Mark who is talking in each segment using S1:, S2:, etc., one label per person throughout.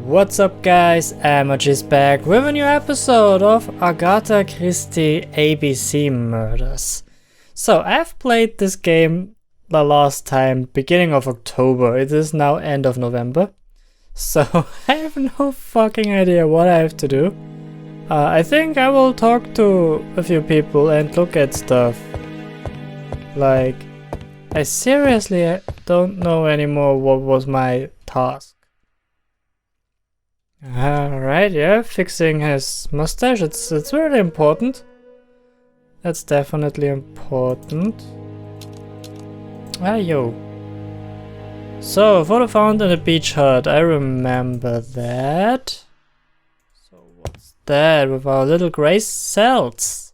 S1: What's up guys, Amaj is back with a new episode of Agatha Christie ABC Murders. So I've played this game the last time, beginning of October. It is now end of November. So I have no fucking idea what I have to do. I think I will talk to a few people and look at stuff. Like, I seriously don't know anymore what was my task. Alright, yeah, fixing his mustache, it's really important. That's definitely important. Ah, yo. So, photo found in a beach hut, I remember that. So what's that with our little grey cells?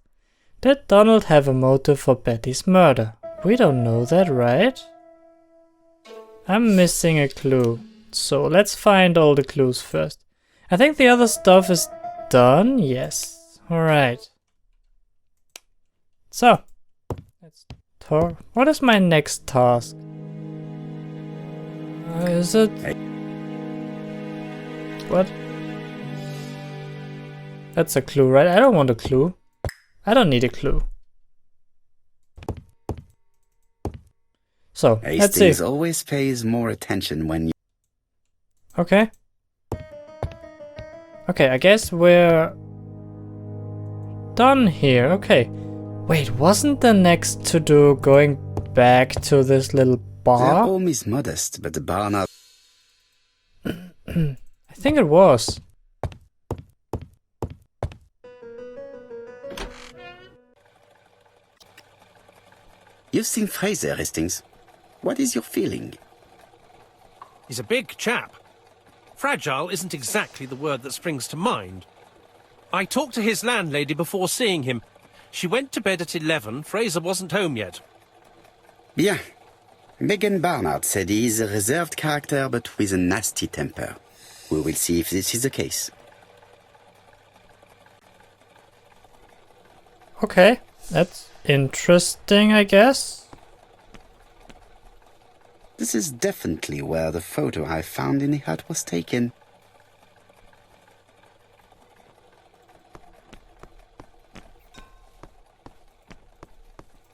S1: Did Donald have a motive for Betty's murder? We don't know that, right? I'm missing a clue. So let's find all the clues first. I think the other stuff is done. Yes. Alright. So, let's talk. What is my next task? Is it? What? That's a clue, right? I don't want a clue. I don't need a clue. So, let's see.
S2: Hastings always pays more attention when you...
S1: Okay. Okay, I guess we're done here. Okay. Wait, wasn't the next to do going back to this little bar?
S2: They're always modest, but the bar now...
S1: I think it was.
S2: You've seen Fraser, Hastings. What is your feeling?
S3: He's a big chap. Fragile isn't exactly the word that springs to mind. I talked to his landlady before seeing him. She went to bed at 11. Fraser wasn't home yet.
S2: Bien. Megan Barnard said he is a reserved character but with a nasty temper. We will see if this is the case.
S1: Okay, that's interesting, I guess.
S2: This is definitely where the photo I found in the hut was taken.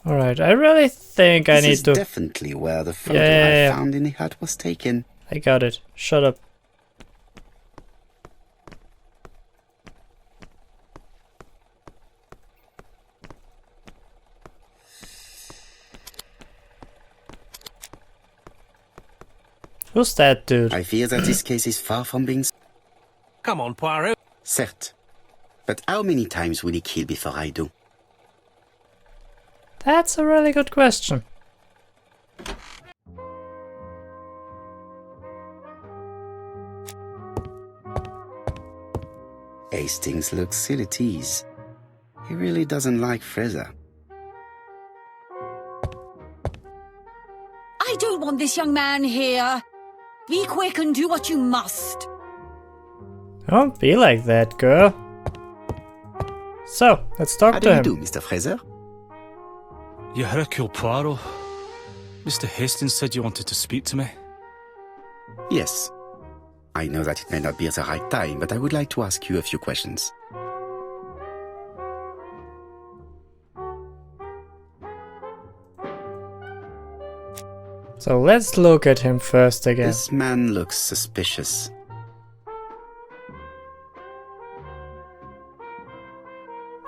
S1: Alright, I really think I need to...
S2: This is definitely where the photo I found in the hut was taken.
S1: I got it. Shut up. Who's that dude?
S2: I fear that this case is far from being...
S3: Come on, Poirot.
S2: Certes. But how many times will he kill before I do?
S1: That's a really good question.
S2: Hastings looks ill at ease. He really doesn't like Fraser.
S4: I don't want this young man here. Be quick and do what you must.
S1: Don't be like that, girl. So, let's talk to him.
S2: How do you do, Mr. Fraser?
S5: You're Hercule Poirot. Mr. Hastings said you wanted to speak to me.
S2: Yes. I know that it may not be the right time, but I would like to ask you a few questions.
S1: So let's look at him first again.
S2: This man looks suspicious.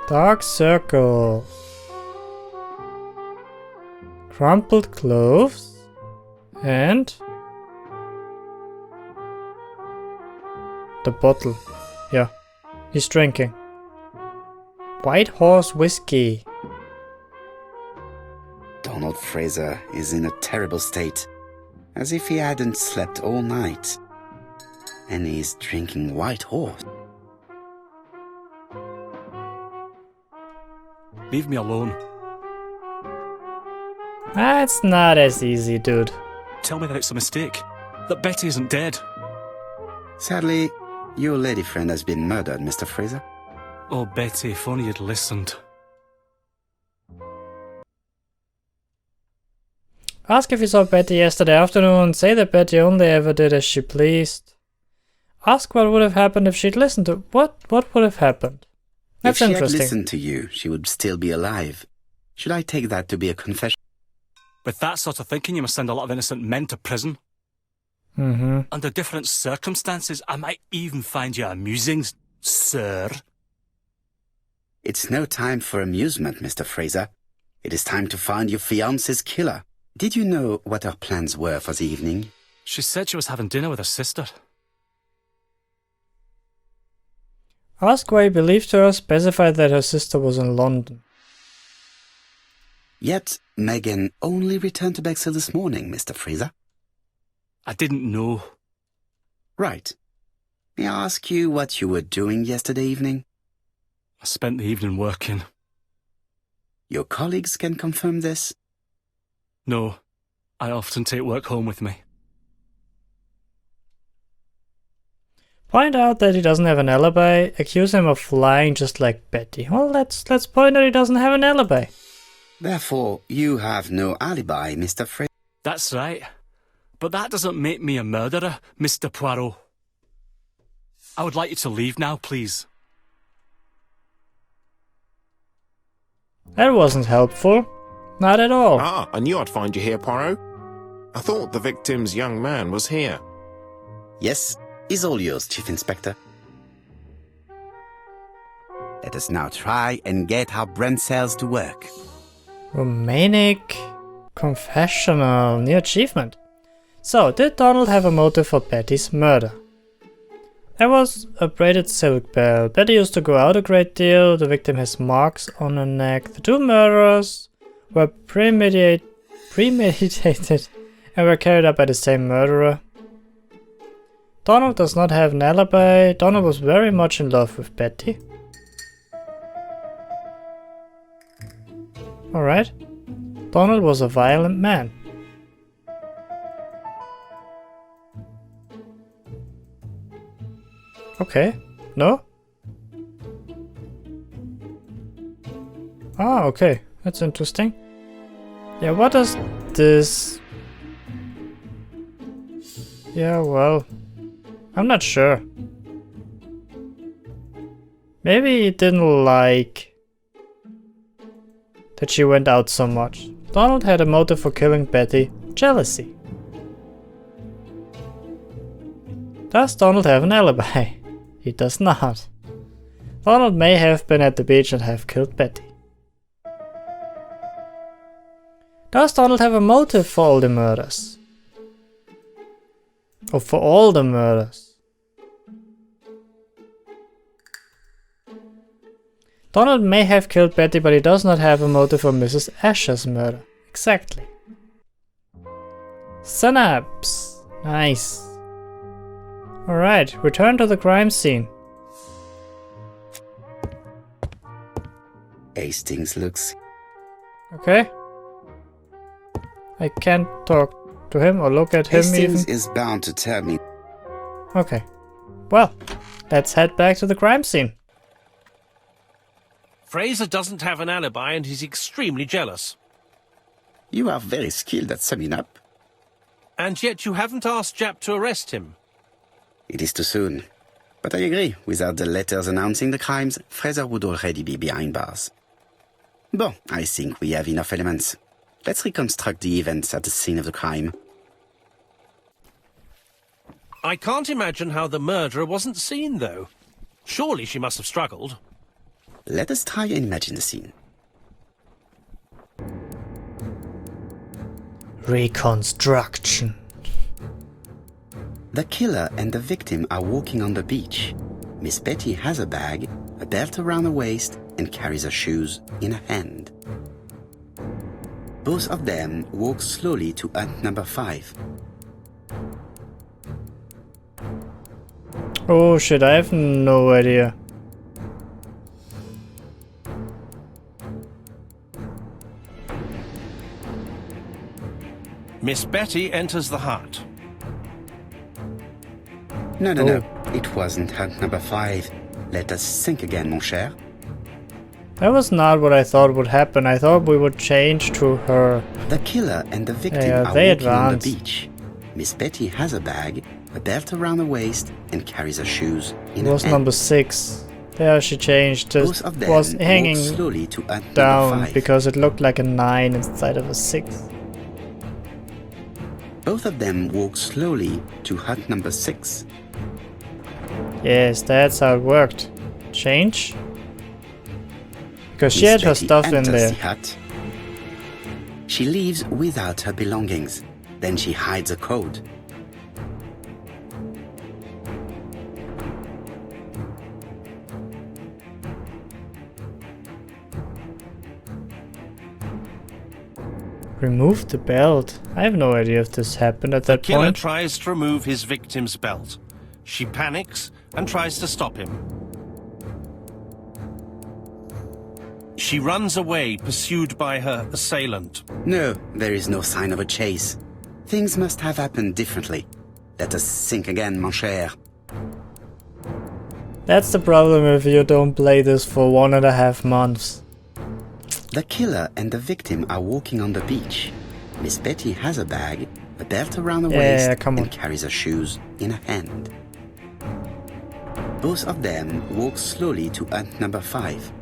S1: Dark circle. Crumpled clothes. And... the bottle. Yeah. He's drinking. White Horse whiskey.
S2: Donald Fraser is in a terrible state, as if he hadn't slept all night. And he's drinking White Horse.
S5: Leave me alone.
S1: That's not as easy, dude.
S5: Tell me that it's a mistake. That Betty isn't dead.
S2: Sadly, your lady friend has been murdered, Mr. Fraser.
S5: Oh, Betty, if only you'd listened.
S1: Ask if you saw Betty yesterday afternoon. Say that Betty only ever did as she pleased. Ask what would have happened if she'd listened to... What would have happened? That's
S2: if she
S1: interesting.
S2: had listened to you, she would still be alive. Should I take that to be a confession?
S5: With that sort of thinking, you must send a lot of innocent men to prison.
S1: Mm-hmm.
S5: Under different circumstances, I might even find you amusing, sir.
S2: It's no time for amusement, Mr. Fraser. It is time to find your fiance's killer. Did you know what her plans were for the evening?
S5: She said she was having dinner with her sister.
S1: Ask why he believed her, specified that her sister was in London.
S2: Yet, Megan only returned to Bexhill this morning, Mr. Fraser.
S5: I didn't know.
S2: Right. May I ask you what you were doing yesterday evening?
S5: I spent the evening working.
S2: Your colleagues can confirm this?
S5: No, I often take work home with me.
S1: Point out that he doesn't have an alibi, accuse him of lying just like Betty. Well, let's point out he doesn't have an alibi.
S2: Therefore, you have no alibi, Mr. Fraser.
S5: That's right. But that doesn't make me a murderer, Mr. Poirot. I would like you to leave now, please.
S1: That wasn't helpful. Not at all.
S6: Ah, I knew I'd find you here, Poirot. I thought the victim's young man was here.
S2: Yes, is all yours, Chief Inspector. Let us now try and get our brain cells to work.
S1: Romanic confessional. New achievement. So, did Donald have a motive for Betty's murder? There was a braided silk bell. Betty used to go out a great deal. The victim has marks on her neck. The two murderers were premeditated and were carried out by the same murderer. Donald does not have an alibi. Donald was very much in love with Betty. Alright. Donald was a violent man. Okay. No? Ah, okay. That's interesting. Yeah, what does this... Yeah, well... I'm not sure. Maybe he didn't like... that she went out so much. Donald had a motive for killing Betty. Jealousy. Does Donald have an alibi? He does not. Donald may have been at the beach and have killed Betty. Does Donald have a motive for all the murders? Or for all the murders? Donald may have killed Betty, but he does not have a motive for Mrs. Asher's murder. Exactly. Synapse. Nice. Alright, return to the crime scene.
S2: Hastings looks...
S1: Okay. I can't talk to him or look at him
S2: Hastings
S1: even.
S2: is bound to tell me.
S1: Okay. Well, let's head back to the crime scene.
S3: Fraser doesn't have an alibi and he's extremely jealous.
S2: You are very skilled at summing up.
S3: And yet you haven't asked Japp to arrest him.
S2: It is too soon. But I agree, without the letters announcing the crimes, Fraser would already be behind bars. Bon, I think we have enough elements. Let's reconstruct the events at the scene of the crime.
S3: I can't imagine how the murderer wasn't seen, though. Surely she must have struggled.
S2: Let us try and imagine the scene.
S1: Reconstruction.
S2: The killer and the victim are walking on the beach. Miss Betty has a bag, a belt around her waist, and carries her shoes in her hand. Both of them walk slowly to hut number 5.
S1: Oh shit, I have no idea.
S3: Miss Betty enters the hut.
S2: No. It wasn't hut number 5. Let us think again, mon cher.
S1: That was not what I thought would happen. I thought we would change to her.
S2: The killer and the victim
S1: Yeah,
S2: are
S1: they
S2: walking on the
S1: advance.
S2: beach. Miss Betty has a bag, a belt around her waist, and carries her shoes in
S1: It
S2: her
S1: was
S2: hand.
S1: number 6. There she changed.
S2: Both
S1: It
S2: of them
S1: was
S2: walk
S1: hanging
S2: slowly to number
S1: down
S2: 5.
S1: because it looked like a 9 instead of a 6.
S2: Both of them walk slowly to hut number 6.
S1: Yes, that's how it worked. Change? Because she
S2: Miss
S1: had her
S2: Betty
S1: stuff in
S2: enters
S1: there.
S2: the hut. She leaves without her belongings. Then she hides a code.
S1: Remove the belt. I have no idea if this happened at that
S3: Killer
S1: point.
S3: tries to remove his victim's belt. She panics and tries to stop him. She runs away, pursued by her assailant.
S2: No, there is no sign of a chase. Things must have happened differently. Let us think again, mon cher.
S1: That's the problem if you don't play this for 1.5 months.
S2: The killer and the victim are walking on the beach. Miss Betty has a bag, a belt around her waist,
S1: come on.
S2: and carries her shoes in her hand. Both of them walk slowly to hut number 5.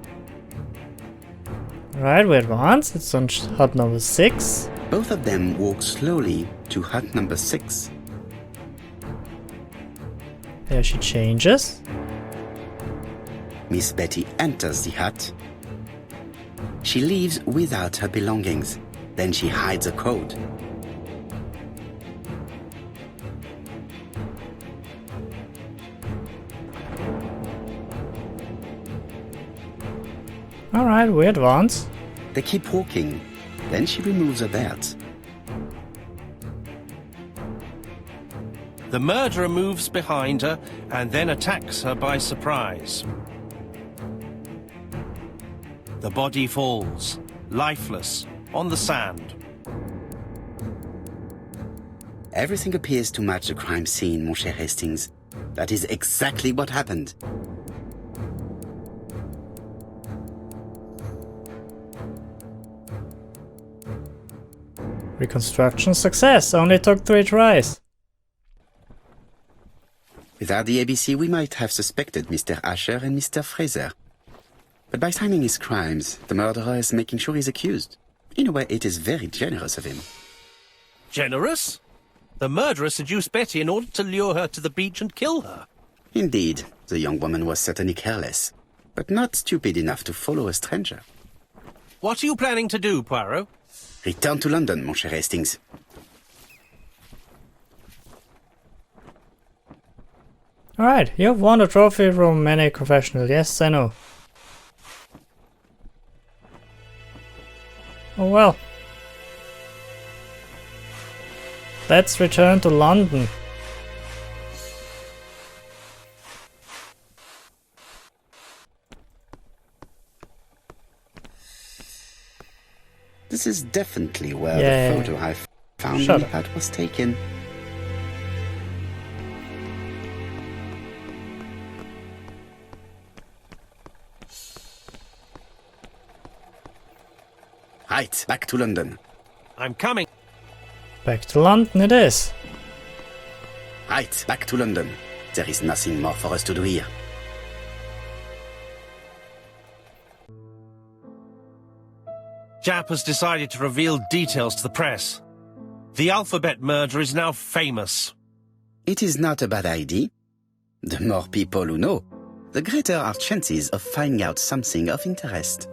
S1: Right, we advance. It's on hut number 6.
S2: Both of them walk slowly to hut number 6.
S1: There she changes.
S2: Miss Betty enters the hut. She leaves without her belongings. Then she hides a code.
S1: Alright, we advance.
S2: They keep walking. Then she removes her belt.
S3: The murderer moves behind her and then attacks her by surprise. The body falls, lifeless, on the sand.
S2: Everything appears to match the crime scene, mon cher Hastings. That is exactly what happened.
S1: Reconstruction success. Only took 3 tries.
S2: Without the ABC, we might have suspected Mr. Asher and Mr. Fraser. But by timing his crimes, the murderer is making sure he's accused. In a way, it is very generous of him.
S3: Generous? The murderer seduced Betty in order to lure her to the beach and kill her.
S2: Indeed, the young woman was certainly careless, but not stupid enough to follow a stranger.
S3: What are you planning to do, Poirot?
S2: Return to London, mon cher Hastings.
S1: Alright, you have won the trophy Romanic confessional. Yes, I know. Oh well. Let's return to London.
S2: This is definitely where
S1: Yeah.
S2: the photo I found
S1: Shut
S2: in the
S1: up.
S2: hut was taken. Right, back to London.
S3: I'm coming.
S1: Back to London it is.
S2: Right, back to London. There is nothing more for us to do here.
S3: Jap has decided to reveal details to the press. The alphabet murder is now famous.
S2: It is not a bad idea. The more people who know, the greater our chances of finding out something of interest.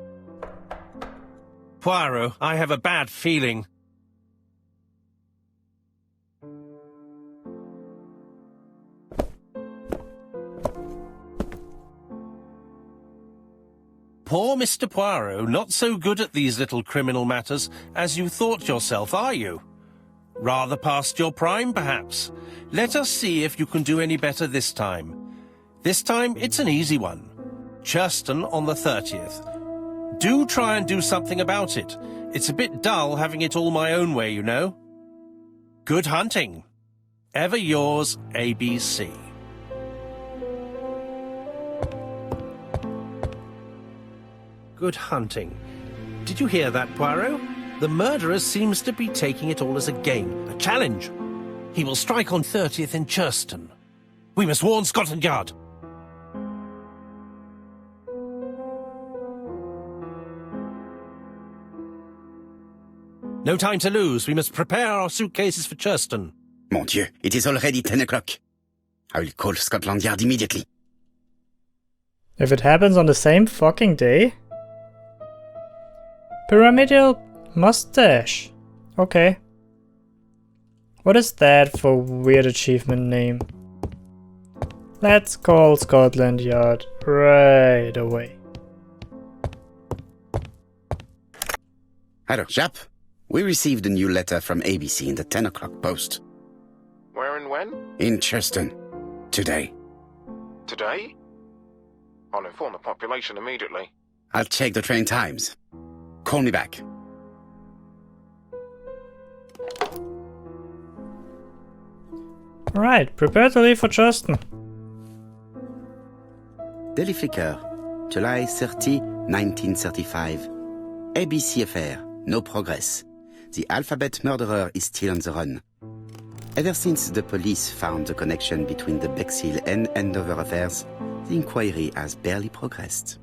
S3: Poirot, I have a bad feeling. Poor Mr. Poirot, not so good at these little criminal matters as you thought yourself, are you? Rather past your prime, perhaps. Let us see if you can do any better this time. This time, it's an easy one. Churston on the 30th. Do try and do something about it. It's a bit dull having it all my own way, you know. Good hunting. Ever yours, ABC. Good hunting. Did you hear that, Poirot? The murderer seems to be taking it all as a game, a challenge. He will strike on 30th in Churston. We must warn Scotland Yard. No time to lose. We must prepare our suitcases for Churston.
S2: Mon Dieu, it is already 10 o'clock. I will call Scotland Yard immediately.
S1: If it happens on the same fucking day? Pyramidal moustache. Okay. What is that for weird achievement name? Let's call Scotland Yard right away.
S2: Hello, chap. We received a new letter from ABC in the 10 o'clock post.
S6: Where and when?
S2: In Churston. Today.
S6: Today? I'll inform the population immediately.
S2: I'll check the train times. Call me back.
S1: Alright, prepare to leave for Churston.
S2: Daily Flicker, July 30, 1935. ABC affair, no progress. The alphabet murderer is still on the run. Ever since the police found the connection between the Bexhill and Andover affairs, the inquiry has barely progressed.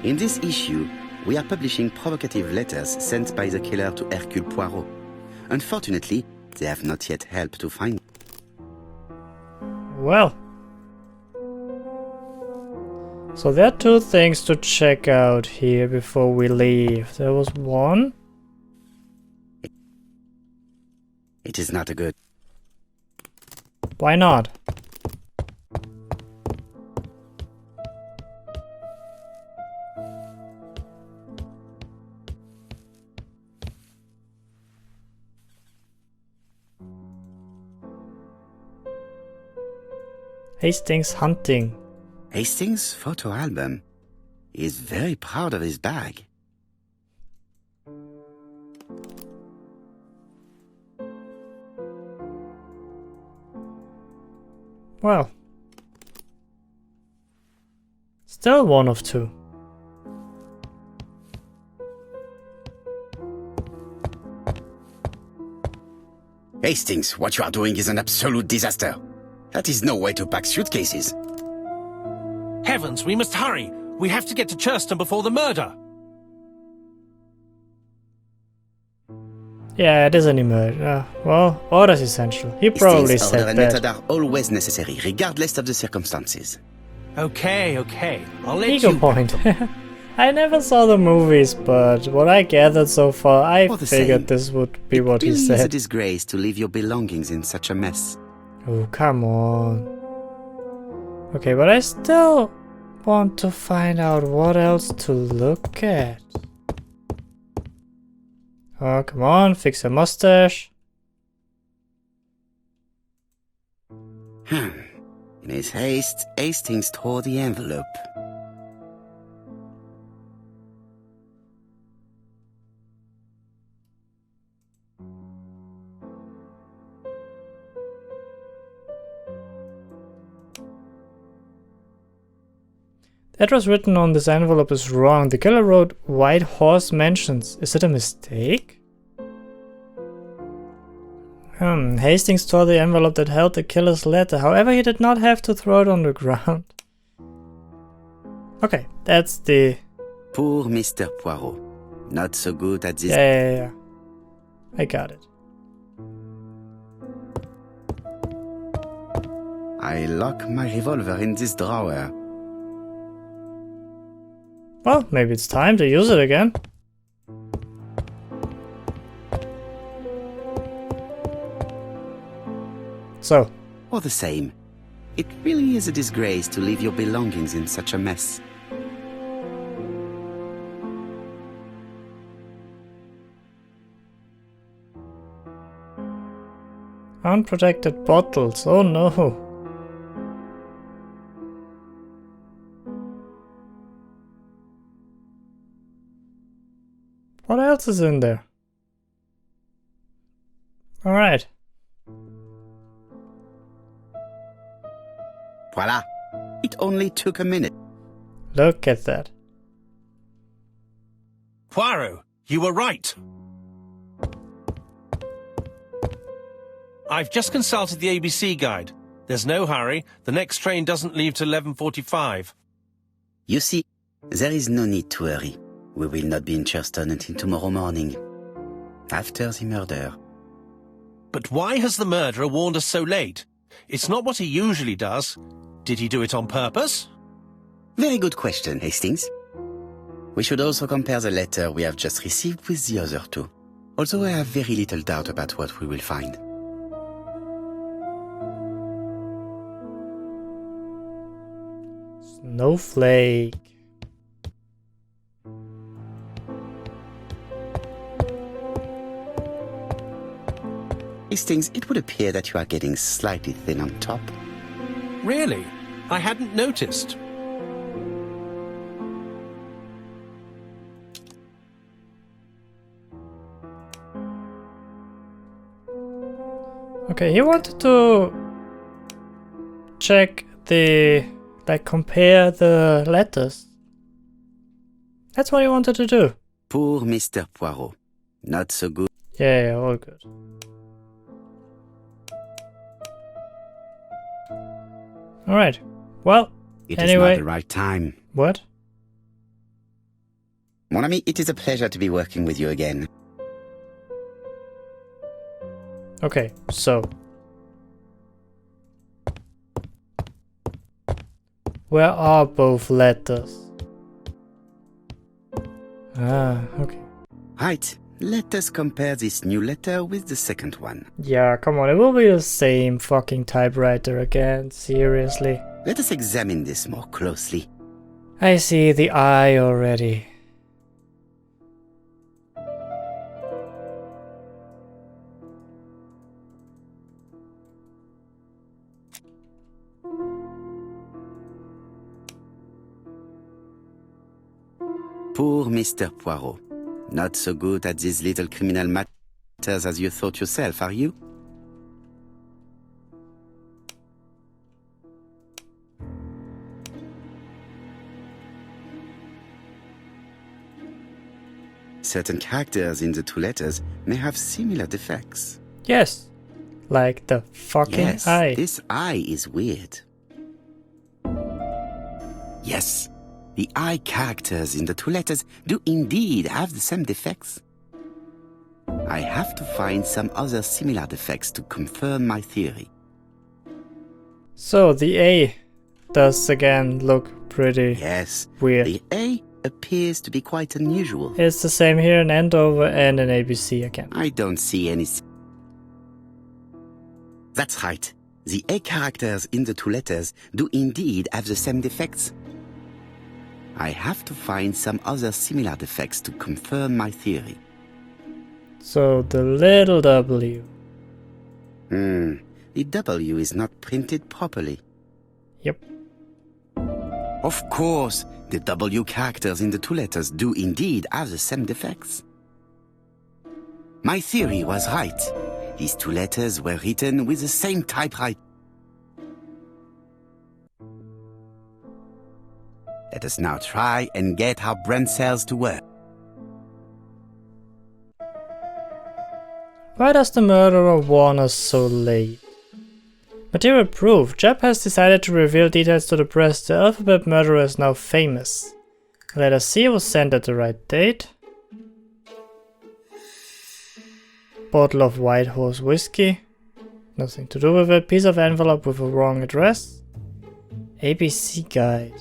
S2: In this issue, we are publishing provocative letters sent by the killer to Hercule Poirot. Unfortunately, they have not yet helped to find.
S1: Well. So there are two things to check out here before we leave. There was one.
S2: It is not a good.
S1: Why not? Hastings hunting.
S2: Hastings' photo album. He is very proud of his bag.
S1: Well. Still one of two.
S2: Hastings, what you are doing is an absolute disaster. That is no way to pack suitcases.
S3: Heavens, we must hurry. We have to get to Churston before the murder.
S1: Yeah, it is an emerge. Well, orders essential. He probably
S2: Hastings' order
S1: said
S2: and
S1: that.
S2: method are always necessary, regardless of the circumstances.
S3: Okay. I'll let
S1: Ego
S3: you...
S1: point. I never saw the movies, but what I gathered so far, I
S2: All the
S1: figured
S2: same,
S1: this would be what he
S2: It really is a
S1: said.
S2: disgrace to leave your belongings in such a mess.
S1: Oh, come on. Okay, but I still want to find out what else to look at. Oh, come on, fix a mustache.
S2: In his haste, Hastings tore the envelope.
S1: The address written on this envelope is wrong. The killer wrote White Horse Mansions. Is it a mistake? Hastings tore the envelope that held the killer's letter. However, he did not have to throw it on the ground. Okay, that's the...
S2: Poor Mr. Poirot. Not so good at this.
S1: Yeah. I got it.
S2: I lock my revolver in this drawer.
S1: Well, maybe it's time to use it again. So.
S2: All the same, it really is a disgrace to leave your belongings in such a mess.
S1: Unprotected bottles. Oh no. What else is in there? Alright.
S2: Voila! It only took a minute.
S1: Look at that.
S3: Poirot, you were right. I've just consulted the ABC guide. There's no hurry. The next train doesn't leave till 11:45.
S2: You see, there is no need to hurry. We will not be in Churston until tomorrow morning, after the murder.
S3: But why has the murderer warned us so late? It's not what he usually does. Did he do it on purpose?
S2: Very good question, Hastings. We should also compare the letter we have just received with the other two. Although I have very little doubt about what we will find.
S1: Snowflake.
S2: Hastings, it would appear that you are getting slightly thin on top.
S3: Really? I hadn't noticed.
S1: Okay, he wanted to check the, like, compare the letters. That's what he wanted to do.
S2: Poor Mr. Poirot. Not so good.
S1: Yeah, all good. Alright, well,
S2: It
S1: anyway.
S2: is not the right time.
S1: What?
S2: Mon ami, it is a pleasure to be working with you again.
S1: Okay, so. Where are both letters? Ah, okay.
S2: Right, let us compare this new letter with the second one.
S1: Yeah, come on, it will be the same fucking typewriter again, seriously.
S2: Let us examine this more closely.
S1: I see the eye already.
S2: Poor Mr. Poirot. Not so good at these little criminal matters as you thought yourself, are you? Certain characters in the two letters may have similar defects.
S1: Yes, like the fucking
S2: Yes,
S1: eye.
S2: this eye is weird. Yes, the eye characters in the two letters do indeed have the same defects. I have to find some other similar defects to confirm my theory.
S1: So the A does again look pretty
S2: Yes,
S1: weird.
S2: the A appears to be quite unusual.
S1: It's the same here in Andover and in ABC again.
S2: I don't see any... That's right. The A characters in the two letters do indeed have the same defects. I have to find some other similar defects to confirm my theory.
S1: So the little W.
S2: The W is not printed properly.
S1: Yep.
S2: Of course, the W characters in the two letters do indeed have the same defects. My theory was right. These two letters were written with the same typewriter. Let us now try and get our brain cells to work.
S1: Why does the murderer warn us so late? Material proof. Jeb has decided to reveal details to the press. The alphabet murderer is now famous. Letter C was sent at the right date. Bottle of White Horse whiskey. Nothing to do with it. Piece of envelope with a wrong address. ABC guide.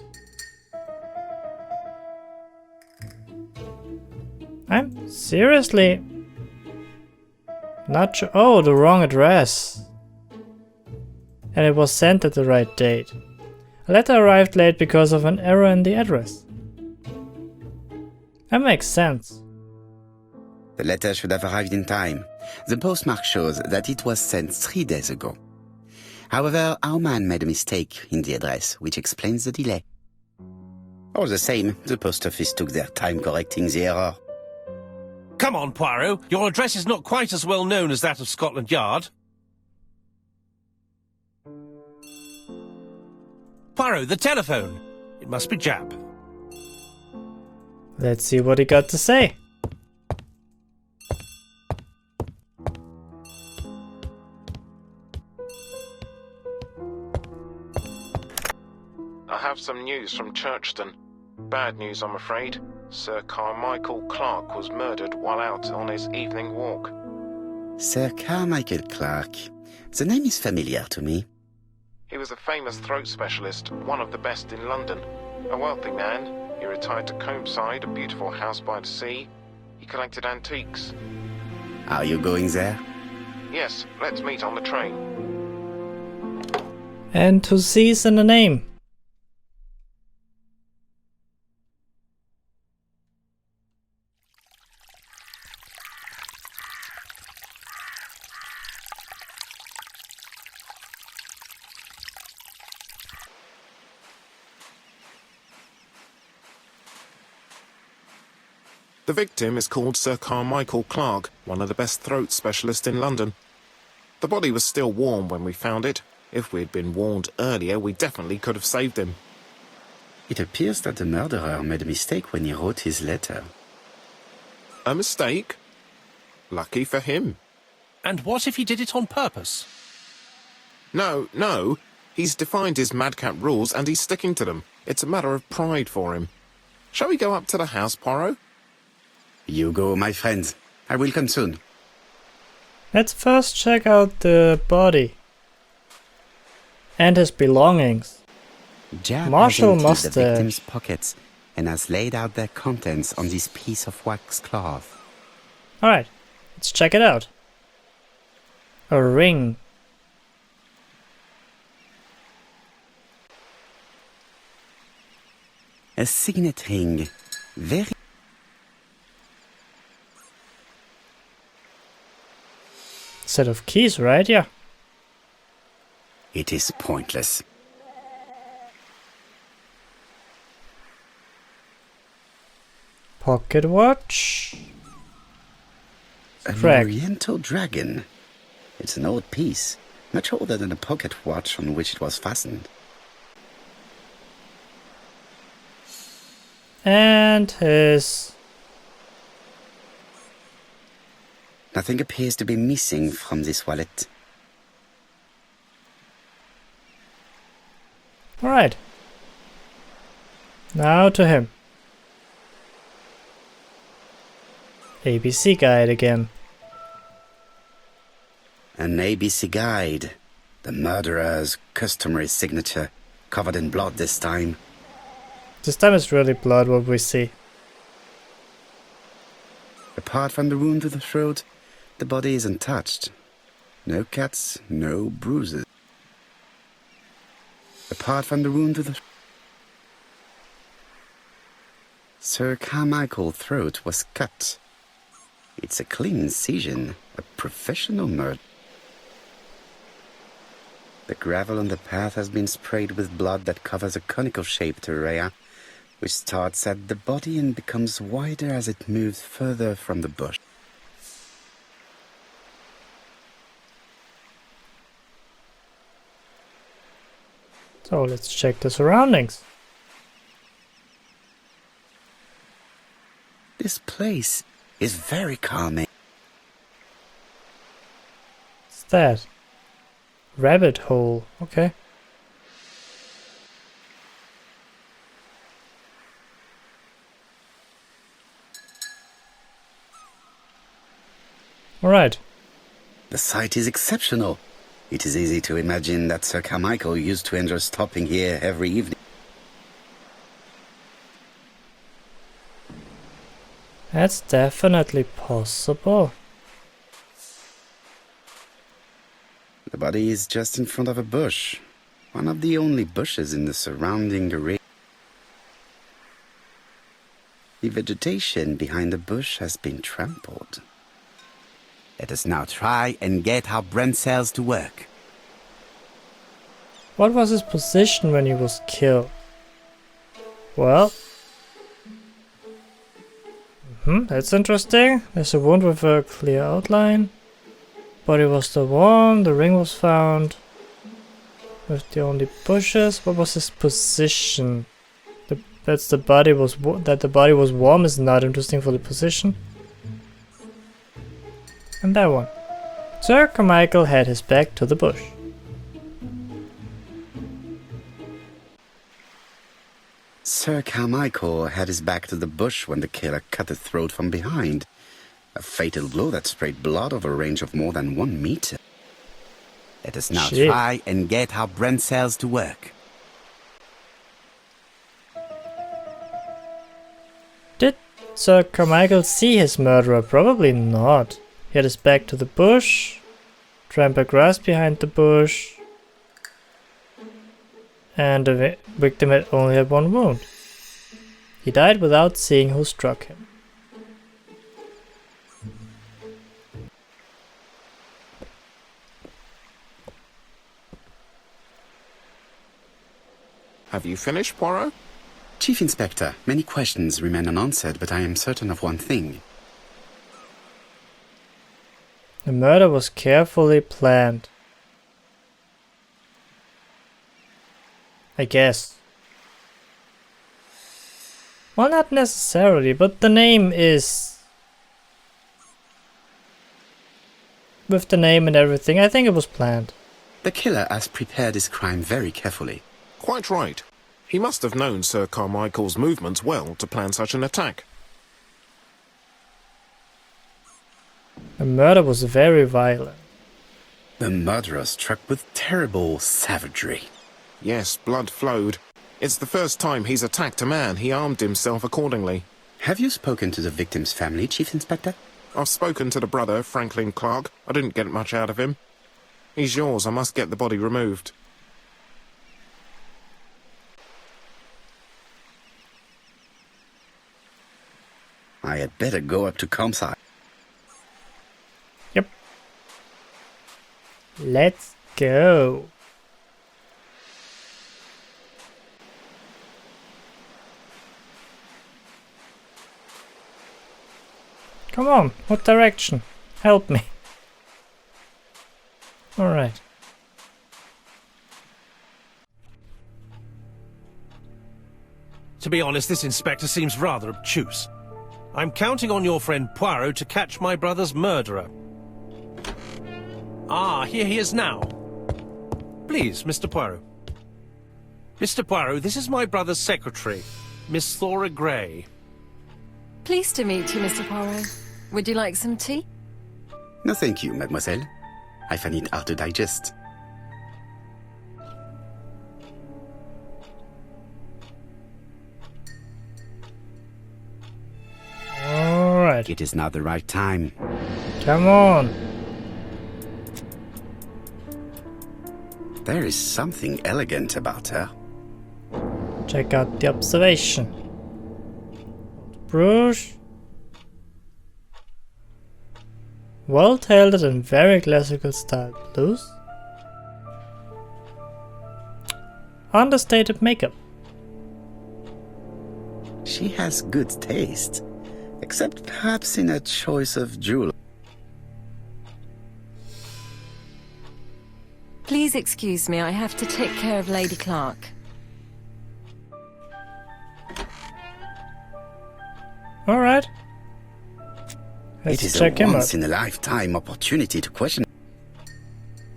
S1: I'm seriously not sure. Oh, the wrong address. And it was sent at the right date. A letter arrived late because of an error in the address. That makes sense.
S2: The letter should have arrived in time. The postmark shows that it was sent 3 days ago. However, our man made a mistake in the address, which explains the delay. All the same, the post office took their time correcting the error.
S3: Come on, Poirot. Your address is not quite as well known as that of Scotland Yard. Poirot, the telephone. It must be Jap.
S1: Let's see what he got to say.
S6: I have some news from Churston. Bad news, I'm afraid. Sir Carmichael Clark was murdered while out on his evening walk.
S2: Sir Carmichael Clark. The name is familiar to me.
S6: He was a famous throat specialist, one of the best in London. A wealthy man, he retired to Combside, a beautiful house by the sea. He collected antiques.
S2: Are you going there?
S6: Yes, let's meet on the train.
S1: And to seize in the name.
S6: The victim is called Sir Carmichael Clark, one of the best throat specialists in London. The body was still warm when we found it. If we'd been warned earlier, we definitely could have saved him.
S2: It appears that the murderer made a mistake when he wrote his letter.
S6: A mistake? Lucky for him.
S3: And what if he did it on purpose?
S6: No. He's defined his madcap rules and he's sticking to them. It's a matter of pride for him. Shall we go up to the house, Poirot?
S2: You go, my friend. I will come soon.
S1: Let's first check out the body. And his belongings.
S2: Jab
S1: Marshal
S2: has emptied
S1: moustache.
S2: the victim's pockets and has laid out their contents on this piece of wax cloth.
S1: Alright, let's check it out. A ring.
S2: A signet ring. Very...
S1: Set of keys, right? Yeah.
S2: It is pointless.
S1: Pocket watch.
S2: An
S1: Correct.
S2: Oriental dragon. It's an old piece, much older than the pocket watch on which it was fastened.
S1: And his...
S2: Nothing appears to be missing from this wallet.
S1: Alright. Now to him. ABC guide again.
S2: An ABC guide. The murderer's customary signature, covered in blood this time.
S1: This time it's really blood what we see.
S2: Apart from the wound to the throat, the body is untouched. No cuts, no bruises. Apart from the wound to the... Sir Carmichael's throat was cut. It's a clean incision, a professional murder. The gravel on the path has been sprayed with blood that covers a conical-shaped area, which starts at the body and becomes wider as it moves further from the bush.
S1: So let's check the surroundings.
S2: This place is very calming.
S1: What's that? Rabbit hole. Okay. Alright.
S2: The site is exceptional. It is easy to imagine that Sir Carmichael used to enjoy stopping here every evening.
S1: That's definitely possible.
S2: The body is just in front of a bush, one of the only bushes in the surrounding area. The vegetation behind the bush has been trampled. Let us now try and get our brain cells to work.
S1: What was his position when he was killed? Well... that's interesting. There's a wound with a clear outline. Body was still warm, the ring was found. With the only bushes. What was his position? That the body was warm is not interesting for the position. And that one. Sir Carmichael had his back to the bush.
S2: Sir Carmichael had his back to the bush when the killer cut his throat from behind. A fatal blow that sprayed blood over a range of more than 1 meter. Let us now
S1: Shit.
S2: try and get our brain cells to work.
S1: Did Sir Carmichael see his murderer? Probably not. He had his back to the bush, trampled grass behind the bush, and the victim had only had 1 wound. He died without seeing who struck him.
S6: Have you finished, Poirot?
S2: Chief Inspector, many questions remain unanswered, but I am certain of one thing.
S1: The murder was carefully planned. I guess. Well, not necessarily, but the name is... With the name and everything, I think it was planned.
S2: The killer has prepared his crime very carefully.
S6: Quite right. He must have known Sir Carmichael's movements well to plan such an attack.
S1: The murder was very violent.
S2: The murderer struck with terrible savagery.
S6: Yes, blood flowed. It's the first time he's attacked a man. He armed himself accordingly.
S2: Have you spoken to the victim's family, Chief Inspector?
S6: I've spoken to the brother, Franklin Clark. I didn't get much out of him. He's yours. I must get the body removed.
S2: I had better go up to Comside.
S1: Yep. Let's go. Come on, what direction? Help me. Alright.
S3: To be honest, this inspector seems rather obtuse. I'm counting on your friend Poirot to catch my brother's murderer. Ah, here he is now. Please, Mr. Poirot. Mr. Poirot, this is my brother's secretary, Miss Thora Gray.
S7: Pleased to meet you, Mr. Poirot. Would you like some tea?
S2: No thank you, mademoiselle. I find it hard to digest.
S1: Alright.
S2: It is now the right time.
S1: Come on.
S2: There is something elegant about her.
S1: Check out the observation. Brush. Well-tailored and very classical style blues. Understated makeup.
S2: She has good taste, except perhaps in her choice of jewelry.
S7: Please excuse me, I have to take care of Lady Clark.
S1: Alright.
S2: It
S1: Let's
S2: is a
S1: check him out.
S2: once-in-a-lifetime opportunity to question.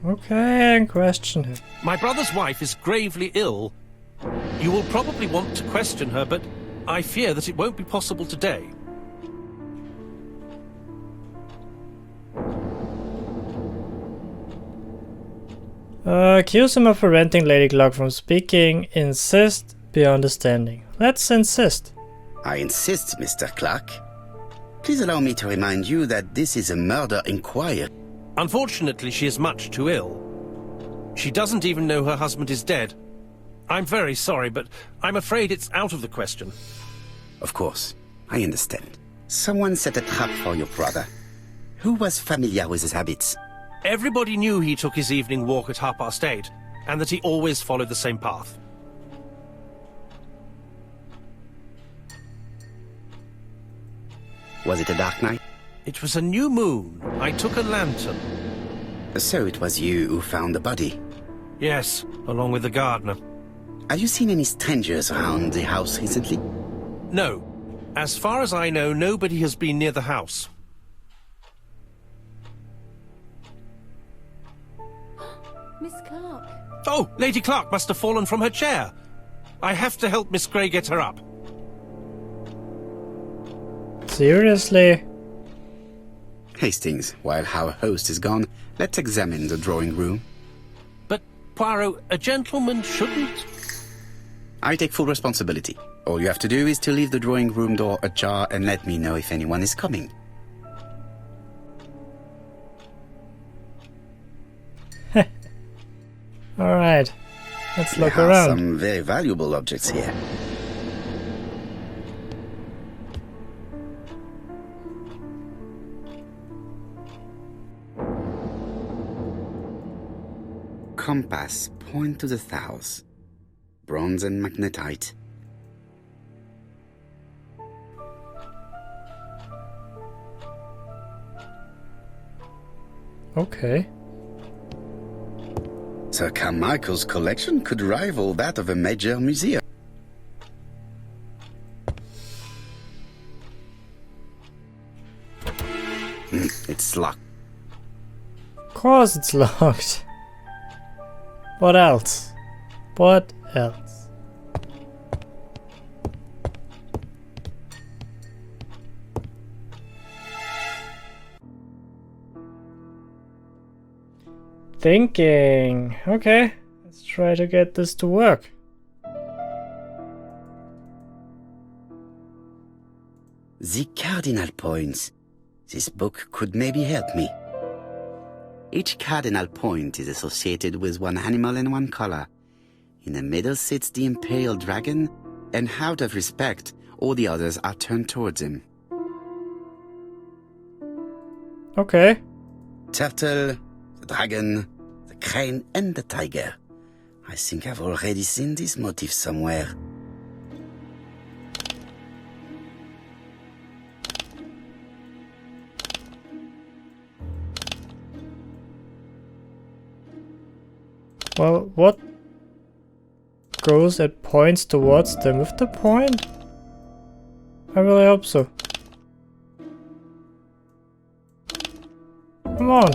S1: Okay, and question him.
S3: My brother's wife is gravely ill. You will probably want to question her, but I fear that it won't be possible today.
S1: Accuse him of preventing Lady Clark from speaking. Insist beyond understanding. Let's insist.
S2: I insist, Mr. Clark. Please allow me to remind you that this is a murder inquiry.
S3: Unfortunately, she is much too ill. She doesn't even know her husband is dead. I'm very sorry, but I'm afraid it's out of the question.
S2: Of course, I understand. Someone set a trap for your brother. Who was familiar with his habits?
S3: Everybody knew he took his evening walk at 8:30, and that he always followed the same path.
S2: Was it a dark night?
S3: It was a new moon. I took a lantern.
S2: So it was you who found the body.
S3: Yes, along with the gardener.
S2: Have you seen any strangers around the house recently?
S3: No. As far as I know, nobody has been near the house.
S7: Miss Clark.
S3: Oh, Lady Clark must have fallen from her chair. I have to help Miss Grey get her up.
S1: Seriously?
S2: Hastings, while our host is gone, let's examine the drawing room.
S3: But, Poirot, a gentleman shouldn't...
S2: I take full responsibility. All you have to do is to leave the drawing room door ajar and let me know if anyone is coming.
S1: Alright, let's look
S2: There are
S1: around.
S2: some very valuable objects here. Compass, point to the south. Bronze and magnetite.
S1: Okay.
S2: Sir Carmichael's collection could rival that of a major museum. It's locked.
S1: Of course it's locked. What else? What else? Thinking. Okay, let's try to get this to work.
S2: The cardinal points. This book could maybe help me. Each cardinal point is associated with one animal and one color. In the middle sits the imperial dragon, and out of respect, all the others are turned towards him.
S1: Okay.
S2: Turtle, the dragon, the crane, and the tiger. I think I've already seen this motif somewhere.
S1: Well, what goes at points towards them with the point? I really hope so. Come on.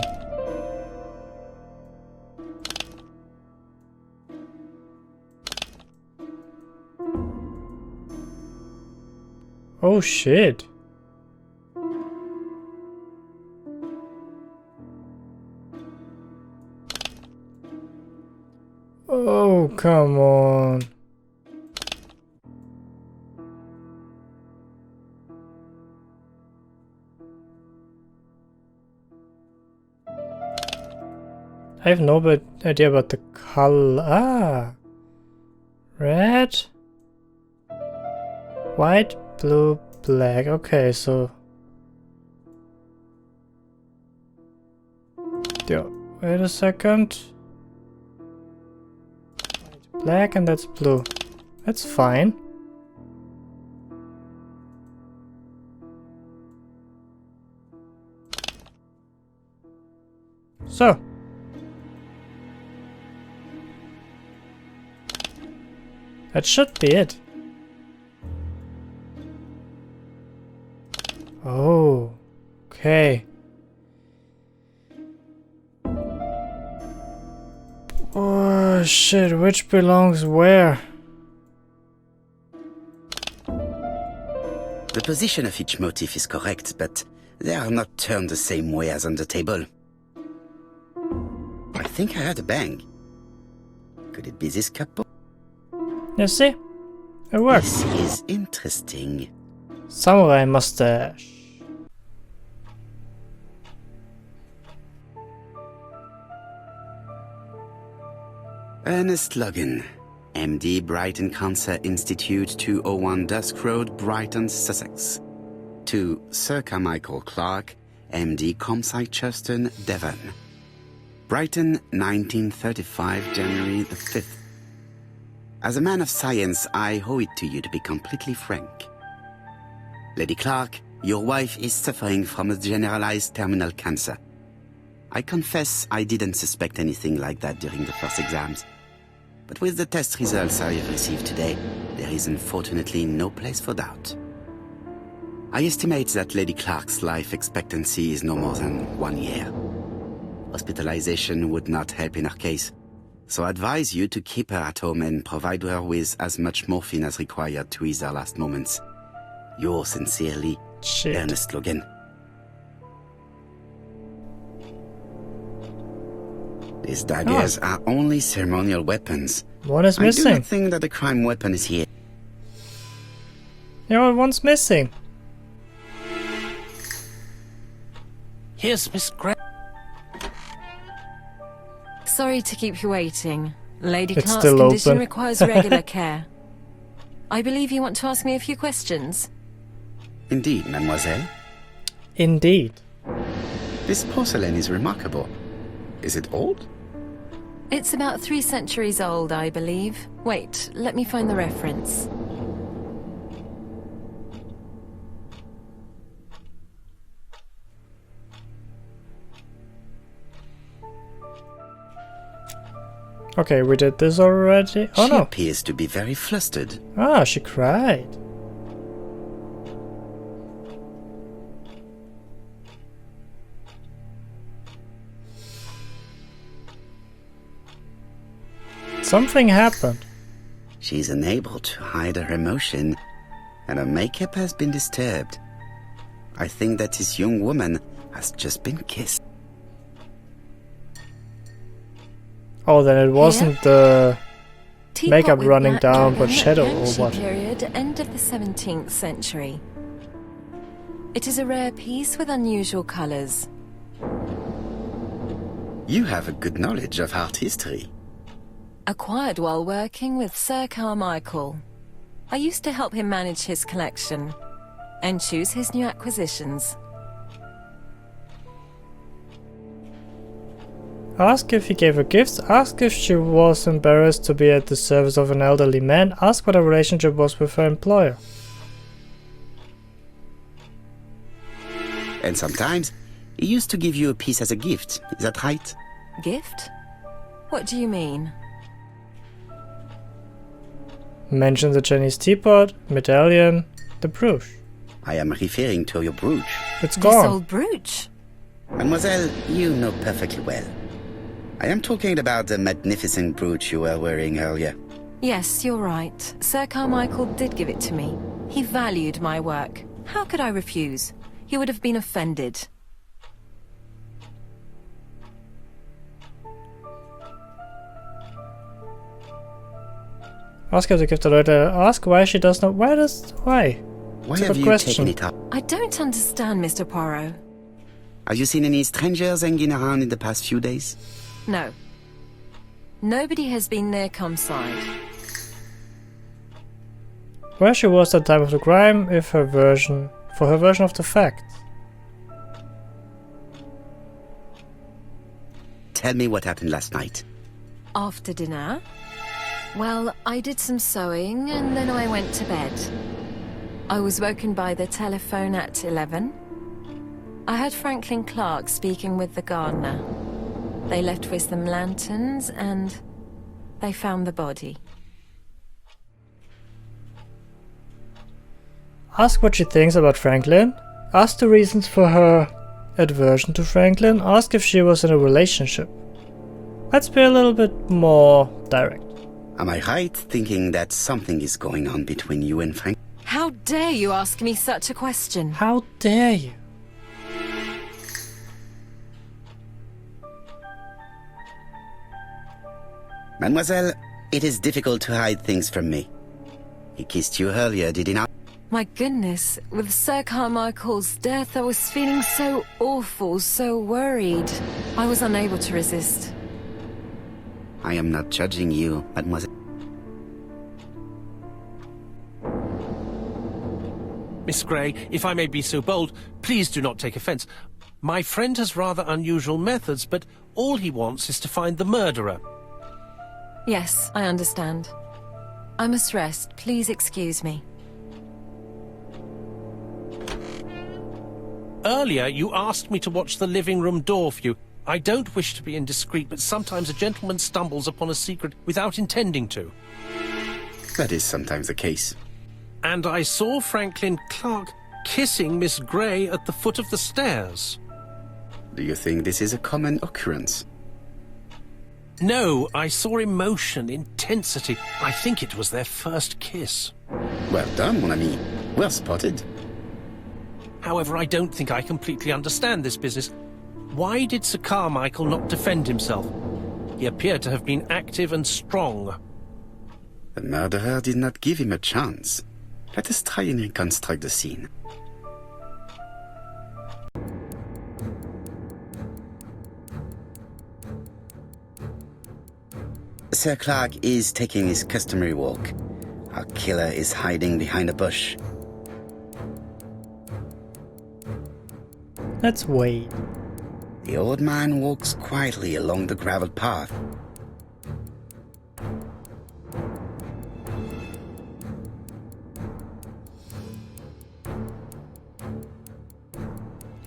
S1: Oh shit. Oh, come on. I have no idea about the color. Ah. Red. White, blue, black. Okay, so... Yeah, wait a second. Black and that's blue. That's fine. So. That should be it. Oh, okay. Oh shit, which belongs where?
S2: The position of each motif is correct, but they are not turned the same way as on the table. I think I heard a bang. Could it be this couple?
S1: You see? It works.
S2: This is interesting.
S1: Samurai mustache.
S2: Ernest Logan, MD, Brighton Cancer Institute, 201 Dusk Road, Brighton, Sussex. To Sir Carmichael Clark, MD, Comsite, Churston, Devon. Brighton, 1935, January the 5th. As a man of science, I owe it to you to be completely frank. Lady Clark, your wife is suffering from a generalized terminal cancer. I confess I didn't suspect anything like that during the first exams. But with the test results I have received today, there is unfortunately no place for doubt. I estimate that Lady Clark's life expectancy is no more than 1 year. Hospitalization would not help in her case. So I advise you to keep her at home and provide her with as much morphine as required to ease her last moments. Yours sincerely,
S1: Shit.
S2: Ernest Logan. These daggers are only ceremonial weapons.
S1: One is
S2: I do
S1: missing.
S2: not think that the crime weapon is here.
S1: Yeah, one's missing.
S3: Here's Miss Gray.
S7: Sorry to keep you waiting. Lady
S1: It's
S7: Clark's
S1: still
S7: condition
S1: open.
S7: requires regular care. I believe you want to ask me a few questions.
S2: Indeed, mademoiselle.
S1: Indeed.
S2: This porcelain is remarkable. Is it old?
S7: It's about 3 centuries old, I believe. Wait, let me find the reference.
S1: Okay, we did this already. Oh
S2: She
S1: no.
S2: appears to be very flustered.
S1: Ah, she cried. Something happened.
S2: She's unable to hide her emotion, and her makeup has been disturbed. I think that this young woman has just been kissed.
S1: Oh, then it wasn't the
S7: Teapot
S1: makeup
S7: with
S1: running
S7: black
S1: down, but
S7: dragon,
S1: shadow or
S7: Yankee
S1: what?
S7: period, end of the 17th century. It is a rare piece with unusual colours.
S2: You have a good knowledge of art history.
S7: Acquired while working with Sir Carmichael. I used to help him manage his collection and choose his new acquisitions.
S1: Ask if he gave her gifts, ask if she was embarrassed to be at the service of an elderly man, ask what her relationship was with her employer.
S2: And sometimes, he used to give you a piece as a gift. Is that right?
S7: Gift? What do you mean?
S1: Mention the Chinese teapot, medallion, the brooch.
S2: I am referring to your brooch.
S1: It's
S7: This
S1: gone.
S7: old brooch?
S2: Mademoiselle, you know perfectly well. I am talking about the magnificent brooch you were wearing earlier.
S7: Yes, you're right. Sir Carmichael did give it to me. He valued my work. How could I refuse? He would have been offended.
S1: Ask her to give the letter. Ask why she does not. Why?
S2: Why
S1: It's a
S2: have
S1: good
S2: you
S1: question.
S2: taken it up?
S7: I don't understand, Mr. Poirot.
S2: Have you seen any strangers hanging around in the past few days?
S7: No. Nobody has been near Comside.
S1: Where she was at the time of the crime, if her version, for her version of the facts.
S2: Tell me what happened last night.
S7: After dinner? Well, I did some sewing and then I went to bed. I was woken by the telephone at 11. I heard Franklin Clark speaking with the gardener. They left with some lanterns and they found the body.
S1: Ask what she thinks about Franklin. Ask the reasons for her aversion to Franklin. Ask if she was in a relationship. Let's be a little bit more direct.
S2: Am I right thinking that something is going on between you and Frank?
S7: How dare you ask me such a question?
S1: How dare you?
S2: Mademoiselle, it is difficult to hide things from me. He kissed you earlier, did he not?
S7: My goodness, with Sir Carmichael's death, I was feeling so awful, so worried. I was unable to resist.
S2: I am not judging you, mademoiselle.
S3: Miss Gray, if I may be so bold, please do not take offence. My friend has rather unusual methods, but all he wants is to find the murderer.
S7: Yes, I understand. I must rest. Please excuse me.
S3: Earlier, you asked me to watch the living room door for you. I don't wish to be indiscreet, but sometimes a gentleman stumbles upon a secret without intending to.
S2: That is sometimes the case.
S3: And I saw Franklin Clark kissing Miss Gray at the foot of the stairs.
S2: Do you think this is a common occurrence?
S3: No, I saw emotion, intensity. I think it was their first kiss.
S2: Well done, mon ami. Well spotted.
S3: However, I don't think I completely understand this business. Why did Sir Carmichael not defend himself? He appeared to have been active and strong.
S2: The murderer did not give him a chance. Let us try and reconstruct the scene. Sir Clark is taking his customary walk. Our killer is hiding behind a bush.
S1: Let's wait.
S2: The old man walks quietly along the gravel path.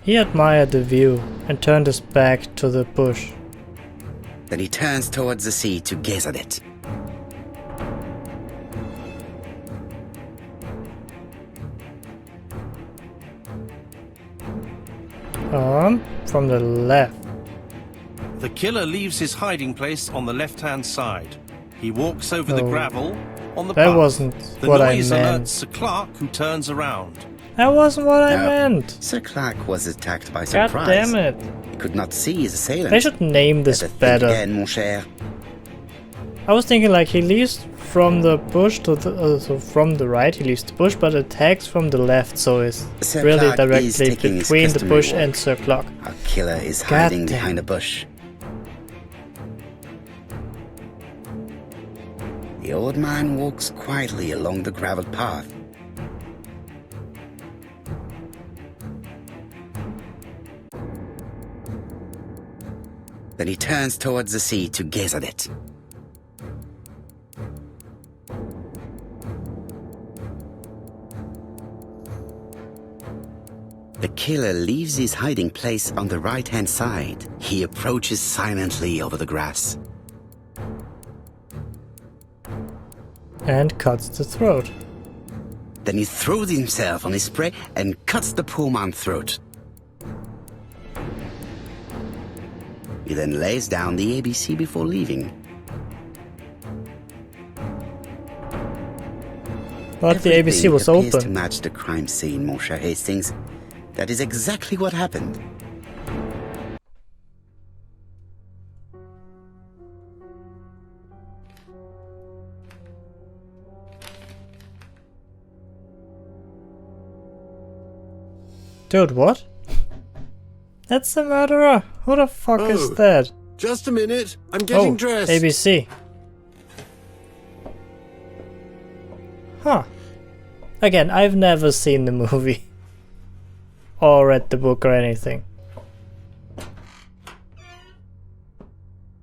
S1: He admired the view and turned his back to the bush.
S2: Then he turns towards the sea to gaze at it.
S1: From the left.
S3: The killer leaves his hiding place on the left-hand side. He walks over the gravel on the path.
S1: That wasn't
S3: the
S1: what I
S3: noise
S1: meant.
S3: alerts Sir Clark, who turns around.
S1: That wasn't what I
S2: No.
S1: meant.
S2: Sir Clark was attacked by
S1: God
S2: surprise.
S1: damn it.
S2: He could not see his assailant.
S1: They should name this
S2: Better think
S1: better.
S2: again, mon cher.
S1: I was thinking like he leaves from the bush to the so from the right he leaves the bush, but attacks from the left, so it's
S2: Sir
S1: really
S2: Clark is
S1: directly
S2: taking his
S1: between the
S2: customary
S1: bush
S2: walk.
S1: and Sir Clark.
S2: Our killer is
S1: God
S2: hiding
S1: damn.
S2: behind a bush. The old man walks quietly along the gravel path. Then he turns towards the sea to gaze at it. The killer leaves his hiding place on the right-hand side. He approaches silently over the grass.
S1: And cuts the throat.
S2: Then he throws himself on his prey and cuts the poor man's throat. He then lays down the ABC before leaving.
S1: But the ABC was
S2: appears to
S1: open.
S2: match the crime scene, mon cher Hastings. That is exactly what happened.
S1: Dude, what? That's the murderer? Who the fuck is
S8: Oh.
S1: that?
S8: Just a minute. I'm getting dressed.
S1: ABC. Huh. Again, I've never seen the movie. Or read the book or anything.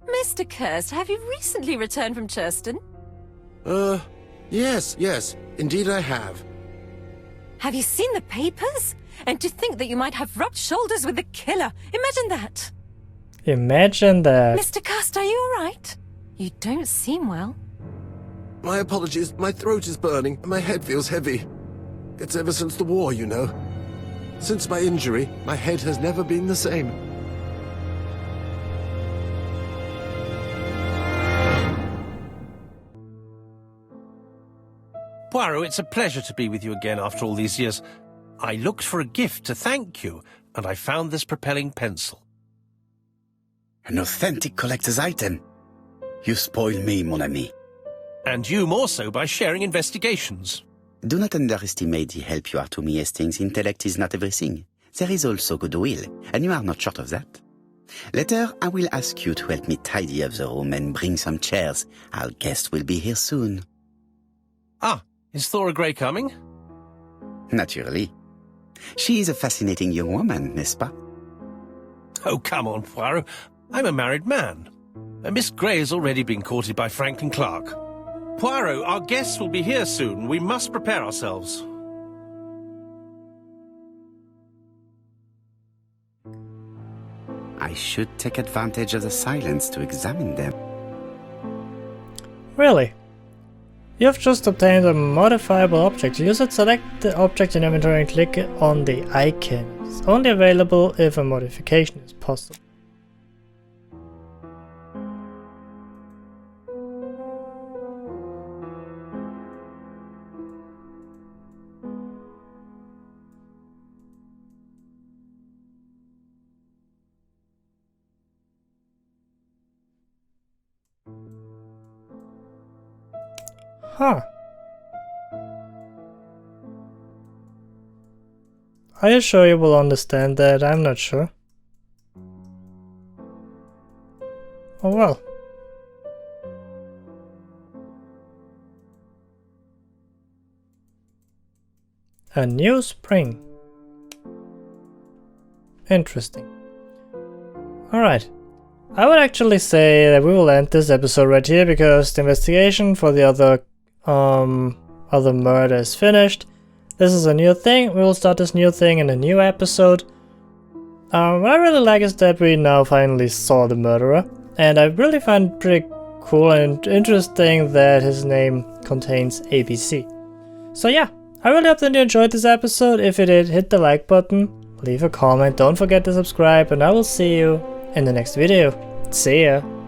S7: Mr. Kirst, have you recently returned from Churston?
S8: Yes. Indeed I have.
S7: Have you seen the papers? And to think that you might have rubbed shoulders with the killer. Imagine that.
S1: Imagine that.
S7: Mr. Kirst, are you alright? You don't seem well.
S8: My apologies. My throat is burning and my head feels heavy. It's ever since the war, you know. Since my injury, my head has never been the same.
S3: Poirot, it's a pleasure to be with you again after all these years. I looked for a gift to thank you, and I found this propelling pencil.
S2: An authentic collector's item. You spoil me, mon ami.
S3: And you more so by sharing investigations.
S2: Do not underestimate the help you are to me, Hastings. Intellect is not everything. There is also goodwill, and you are not short of that. Later, I will ask you to help me tidy up the room and bring some chairs. Our guest will be here soon.
S3: Ah, is Thora Grey coming?
S2: Naturally. She is a fascinating young woman, n'est-ce pas?
S3: Oh, come on, Poirot. I'm a married man. And Miss Grey has already been courted by Franklin Clark. Poirot, our guests will be here soon. We must prepare ourselves.
S2: I should take advantage of the silence to examine them.
S1: Really? You've just obtained a modifiable object. Use it, select the object in inventory and click on the icon. It's only available if a modification is possible. Huh. Are you sure you will understand that? I'm not sure. Oh well. A new spring. Interesting. Alright. I would actually say that we will end this episode right here because the investigation for the other murder is finished. This is a new thing. We will start this new thing in a new episode. What I really like is that we now finally saw the murderer. And I really find it pretty cool and interesting that his name contains ABC. So yeah. I really hope that you enjoyed this episode. If you did, hit the like button, leave a comment, don't forget to subscribe, and I will see you in the next video. See ya!